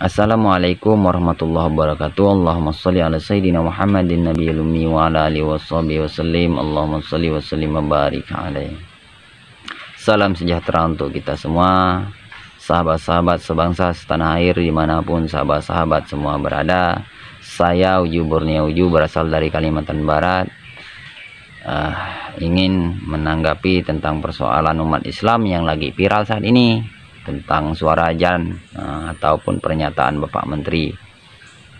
Assalamualaikum warahmatullahi wabarakatuh. Allahumma sholli ala sayyidina Muhammadin nabiyil ummi wa ala alihi washabihi wasallim. Allahumma sholli wa sallim wa barik alaihi. Salam sejahtera untuk kita semua, sahabat-sahabat sebangsa setanah air dimanapun sahabat-sahabat semua berada. Saya Uju Borneo Uju berasal dari Kalimantan Barat. Ingin menanggapi tentang persoalan umat Islam yang lagi viral saat ini, tentang suara azan ataupun pernyataan Bapak Menteri.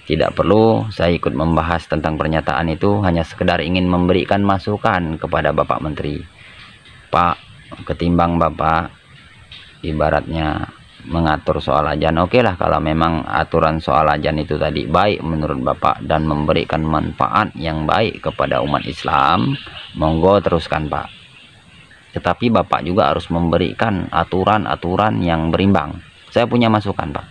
Tidak perlu saya ikut membahas tentang pernyataan itu, hanya sekedar ingin memberikan masukan kepada Bapak Menteri. Pak, ketimbang Bapak ibaratnya mengatur soal azan, oke lah kalau memang aturan soal azan itu tadi baik menurut Bapak dan memberikan manfaat yang baik kepada umat Islam, monggo teruskan Pak. Tetapi Bapak juga harus memberikan aturan-aturan yang berimbang. Saya punya masukan Pak.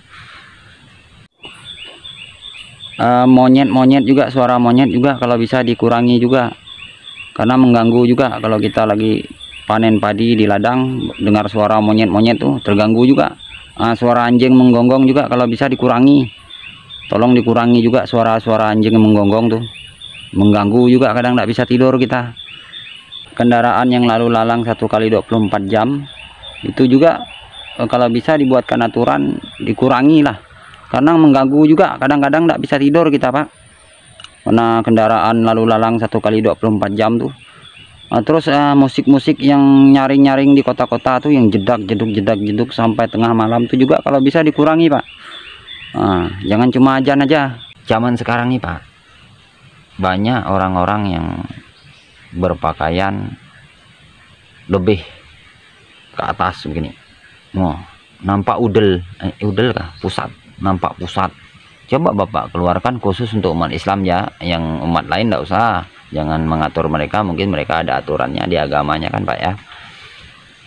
Monyet-monyet juga, suara monyet juga kalau bisa dikurangi juga, karena mengganggu juga. Kalau kita lagi panen padi di ladang, dengar suara monyet-monyet tuh terganggu juga. Suara anjing menggonggong juga kalau bisa dikurangi. Tolong dikurangi juga suara-suara anjing menggonggong tuh, mengganggu juga, kadang tidak bisa tidur kita. Kendaraan yang lalu lalang 1 kali 24 jam itu juga kalau bisa dibuatkan aturan dikurangi lah, karena mengganggu juga, kadang-kadang tidak bisa tidur kita Pak, karena kendaraan lalu lalang 1 kali 24 jam tuh. Terus musik-musik yang nyaring-nyaring di kota-kota tuh, yang jedak-jeduk sampai tengah malam tuh juga kalau bisa dikurangi Pak. Jangan cuma azan aja. Zaman sekarang nih Pak, banyak orang-orang yang berpakaian lebih ke atas begini, nampak udel kah, pusat, nampak pusat. Coba Bapak keluarkan khusus untuk umat Islam ya, yang umat lain tidak usah, jangan mengatur mereka, mungkin mereka ada aturannya di agamanya kan Pak ya.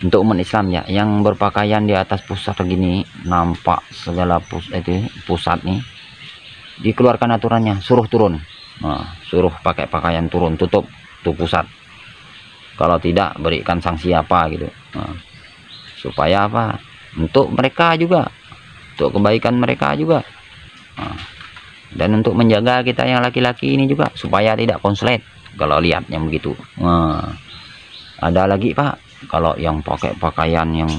Untuk umat Islam ya, yang berpakaian di atas pusat begini, nampak segala pusat nih, dikeluarkan aturannya, suruh turun, suruh pakai pakaian turun, tutup tuh pusat. Kalau tidak berikan sanksi apa gitu. Supaya apa? Untuk mereka juga, untuk kebaikan mereka juga, dan untuk menjaga kita yang laki-laki ini juga supaya tidak konslet kalau lihat yang begitu. Ada lagi Pak, kalau yang pakai pakaian yang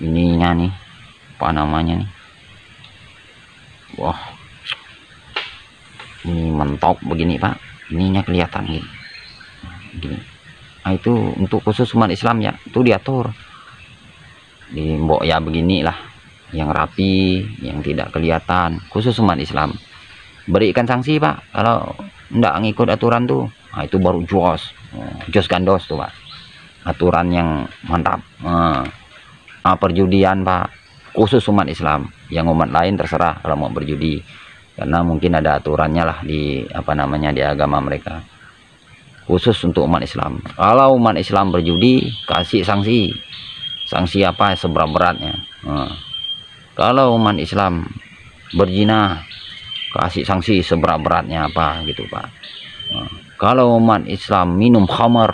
ininya nih, apa namanya nih, wah ini mentok begini Pak, ininya kelihatan gini. Itu untuk khusus umat Islam ya, itu diatur di mbok ya beginilah, yang rapi, yang tidak kelihatan, khusus umat Islam. Berikan sanksi Pak kalau enggak ngikut aturan tuh. Itu baru jos gandos tuh Pak, aturan yang mantap. Perjudian Pak, khusus umat Islam, yang umat lain terserah kalau mau berjudi, karena mungkin ada aturannya lah di di agama mereka. Khusus untuk umat Islam, kalau umat Islam berjudi kasih sanksi apa seberat-beratnya. Kalau umat Islam berzina kasih sanksi seberat-beratnya apa gitu Pak. Kalau umat Islam minum khamar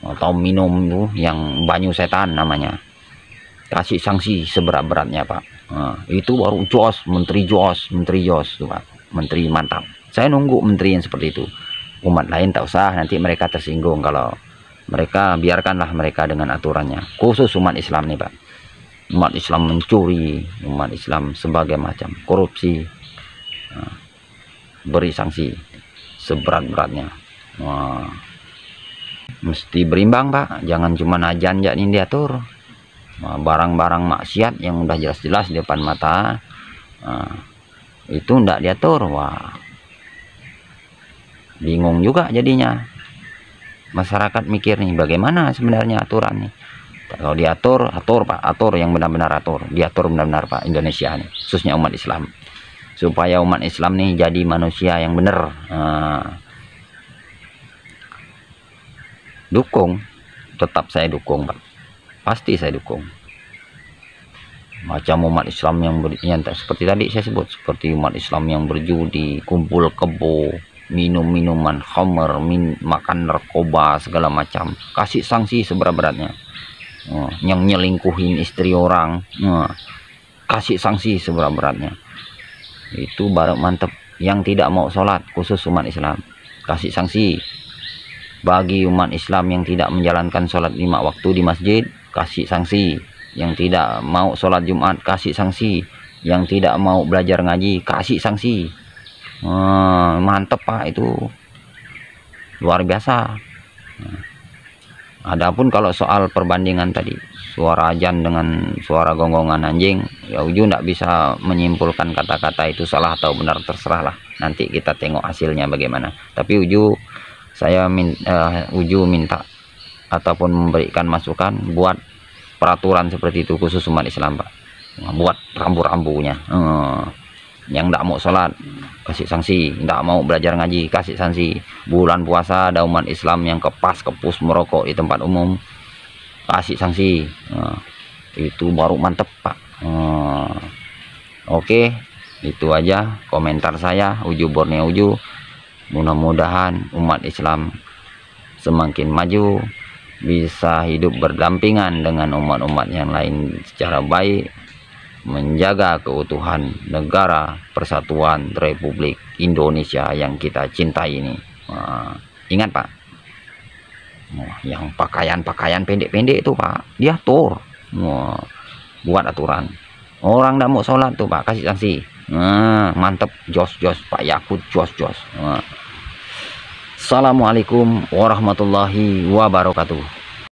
atau minum tuh yang banyu setan namanya, kasih sanksi seberat-beratnya Pak. Itu baru menteri jos tuh Pak, menteri mantap. Saya nunggu menteri yang seperti itu. Umat lain tak usah, nanti mereka tersinggung kalau mereka, biarkanlah mereka dengan aturannya. Khusus umat Islam nih Pak, umat Islam mencuri, umat Islam sebagai macam korupsi, beri sanksi seberat-beratnya. Mesti berimbang Pak, jangan cuma azan ini diatur. Barang-barang maksiat yang udah jelas-jelas di depan mata, itu ndak diatur. Wah, bingung juga jadinya masyarakat, mikir nih bagaimana sebenarnya aturan nih. Kalau diatur, Pak, atur yang benar-benar diatur benar-benar Pak, Indonesia nih, khususnya umat Islam, supaya umat Islam nih jadi manusia yang benar. Dukung, tetap saya dukung Pak, pasti saya dukung. Macam umat Islam yang seperti tadi saya sebut, seperti umat Islam yang berjudi, kumpul kebo, minum minuman khamar, makan narkoba segala macam, kasih sanksi seberat-beratnya. Yang nyelingkuhin istri orang, kasih sanksi seberat-beratnya. Itu baru mantep. Yang tidak mau sholat, khusus umat Islam, kasih sanksi. Bagi umat Islam yang tidak menjalankan sholat 5 waktu di masjid, kasih sanksi. Yang tidak mau sholat Jumat, kasih sanksi. Yang tidak mau belajar ngaji, kasih sanksi. Mantep Pak, itu luar biasa. Adapun kalau soal perbandingan tadi, suara ajan dengan suara gonggongan anjing, ya Uju nggak bisa menyimpulkan kata-kata itu salah atau benar, terserah lah. Nanti kita tengok hasilnya bagaimana. Tapi Uju minta ataupun memberikan masukan buat peraturan seperti itu khusus umat Islam Pak. Buat rambu-rambunya. Yang tidak mau sholat, kasih sanksi. Tidak mau belajar ngaji, kasih sanksi. Bulan puasa ada umat Islam yang kepus merokok di tempat umum, kasih sanksi. Itu baru mantep Pak. Oke, itu aja komentar saya, Uju Borneo Uju. Mudah-mudahan umat Islam semakin maju, bisa hidup berdampingan dengan umat-umat yang lain secara baik, menjaga keutuhan negara persatuan Republik Indonesia yang kita cintai ini. Ingat Pak, yang pakaian pendek-pendek itu Pak, diatur. Buat aturan. Orang tidak mau sholat tuh Pak, kasih sanksi. Mantep, jos Pak Yakut, jos. Assalamualaikum warahmatullahi wabarakatuh.